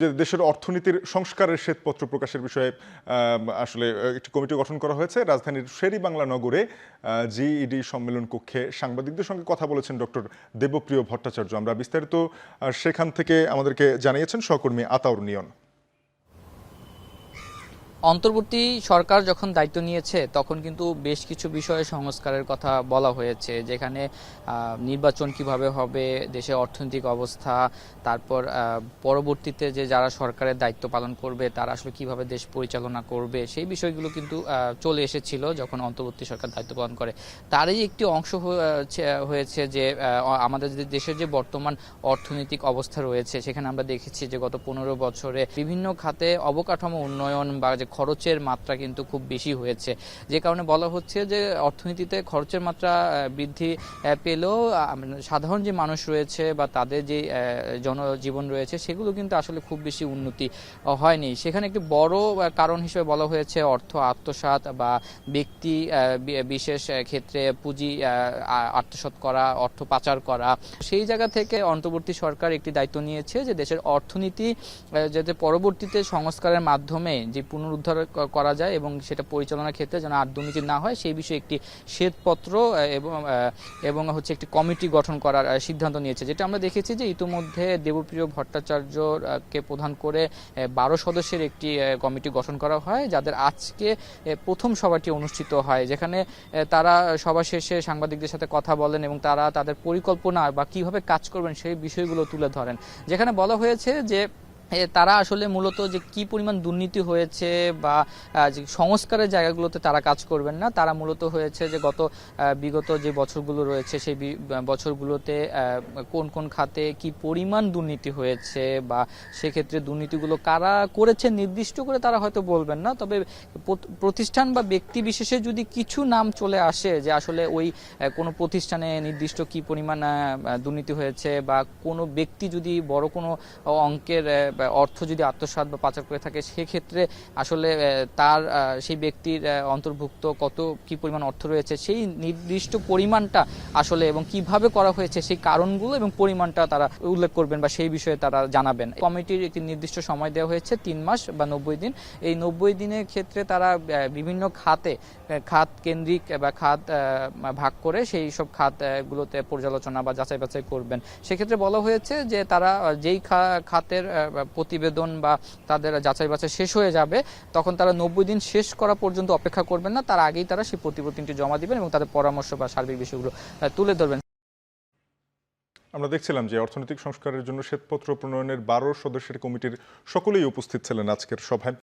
যে দেশের অর্থনীতির সংস্কারের শ্বেতপত্র প্রকাশের বিষয়ে আসলে একটি কমিটি গঠন করা হয়েছে। রাজধানীর শের-ই-বাংলা নগরে জিইডি সম্মেলন কক্ষে সাংবাদিকদের সঙ্গে কথা বলেছেন ডক্টর দেবপ্রিয় ভট্টাচার্য। আমরা বিস্তারিত সেখান থেকে আমাদেরকে জানিয়েছেন সহকর্মী আতাউর নিয়ন। অন্তর্বর্তী সরকার যখন দায়িত্ব নিয়েছে তখন কিন্তু বেশ কিছু বিষয়ে সংস্কারের কথা বলা হয়েছে, যেখানে নির্বাচন কিভাবে হবে, দেশের অর্থনৈতিক অবস্থা, তারপর পরবর্তীতে যে যারা সরকারের দায়িত্ব পালন করবে তারা আসলে কিভাবে দেশ পরিচালনা করবে, সেই বিষয়গুলো কিন্তু চলে এসেছিল যখন অন্তর্বর্তী সরকার দায়িত্ব পালন করে। তারই একটি অংশ হয়েছে যে আমাদের দেশের যে বর্তমান অর্থনৈতিক অবস্থা রয়েছে, সেখানে আমরা দেখেছি যে গত 15 বছরে বিভিন্ন খাতে অবকাঠামো উন্নয়ন বা খরচের মাত্রা কিন্তু খুব বেশি হয়েছে, যে কারণে বলা হচ্ছে যে অর্থনীতিতে খরচের মাত্রা বৃদ্ধি পেলেও সাধারণ যে মানুষ রয়েছে বা তাদের যে জনজীবন রয়েছে সেগুলো কিন্তু আসলে খুব বেশি উন্নতি হয়নি। সেখানে একটি বড় কারণ হিসেবে বলা হয়েছে অর্থ আত্মসাৎ বা ব্যক্তি বিশেষ ক্ষেত্রে পুঁজি আত্মসাৎ করা, অর্থ পাচার করা। সেই জায়গা থেকে অন্তর্বর্তী সরকার একটি দায়িত্ব নিয়েছে যে দেশের অর্থনীতি যাতে পরবর্তীতে সংস্কারের মাধ্যমে যে পুনরুদ্ধার করা যায় এবং সেটা পরিচালনার ক্ষেত্রে যেন আর দুর্নীতি না হয় সেই বিষয়ে একটি শ্বেতপত্র এবং হচ্ছে একটি কমিটি গঠন করার সিদ্ধান্ত নিয়েছে। যেটা আমরা দেখেছি যে ইতিমধ্যে দেবপ্রিয় ভট্টাচার্যকে প্রধান করে 12 সদস্যের একটি কমিটি গঠন করা হয়, যাদের আজকে প্রথম সভাটি অনুষ্ঠিত হয়, যেখানে তারা সভা শেষে সাংবাদিকদের সাথে কথা বলেন এবং তারা তাদের পরিকল্পনা বা কিভাবে কাজ করবেন সেই বিষয়গুলো তুলে ধরেন। যেখানে বলা হয়েছে যে তারা আসলে মূলত যে কি পরিমাণ দুর্নীতি হয়েছে বা যে সংস্কারের জায়গাগুলোতে তারা কাজ করবেন না, তারা মূলত হয়েছে যে বিগত যে বছরগুলো রয়েছে সেই বছরগুলোতে কোন কোন খাতে কি পরিমাণ দুর্নীতি হয়েছে বা সেক্ষেত্রে দুর্নীতিগুলো কারা করেছে নির্দিষ্ট করে তারা হয়তো বলবেন না, তবে প্রতিষ্ঠান বা ব্যক্তি বিশেষে যদি কিছু নাম চলে আসে যে আসলে ওই কোনো প্রতিষ্ঠানে নির্দিষ্ট কি পরিমাণ দুর্নীতি হয়েছে বা কোনো ব্যক্তি যদি বড় কোনো অঙ্কের অর্থ যদি আত্মসাৎ বা পাচার করে থাকে, সেক্ষেত্রে আসলে তার সেই ব্যক্তির অন্তর্ভুক্ত কি পরিমাণ অর্থ রয়েছে সেই নির্দিষ্ট পরিমাণটা আসলে এবং কিভাবে করা হয়েছে সেই কারণগুলো এবং পরিমাণটা তারা উল্লেখ করবেন বা সেই বিষয়ে তারা জানাবেন। কমিটির একটি নির্দিষ্ট সময় দেওয়া হয়েছে 3 মাস বা 90 দিন। এই 90 দিনের ক্ষেত্রে তারা বিভিন্ন খাত কেন্দ্রিক বা খাত ভাগ করে সেই সব খাতগুলোতে পর্যালোচনা বা যাচাই বাছাই করবেন। সেক্ষেত্রে বলা হয়েছে যে তারা যেই খাতের প্রতিবেদন বা তাদের যাচাই বাছাই শেষ হয়ে যাবে তখন তারা 90 দিন শেষ করা পর্যন্ত অপেক্ষা করবেন না, তার আগেই তারা সেই প্রতিবেদনটি জমা দিবেন এবং তাদের পরামর্শ বা সার্বিক বিষয়গুলো তুলে ধরবেন। আমরা দেখছিলাম যে অর্থনৈতিক সংস্কারের জন্য শ্বেতপত্র প্রণয়নের 12 সদস্যের কমিটির সকলেই উপস্থিত ছিলেন আজকের সভায়।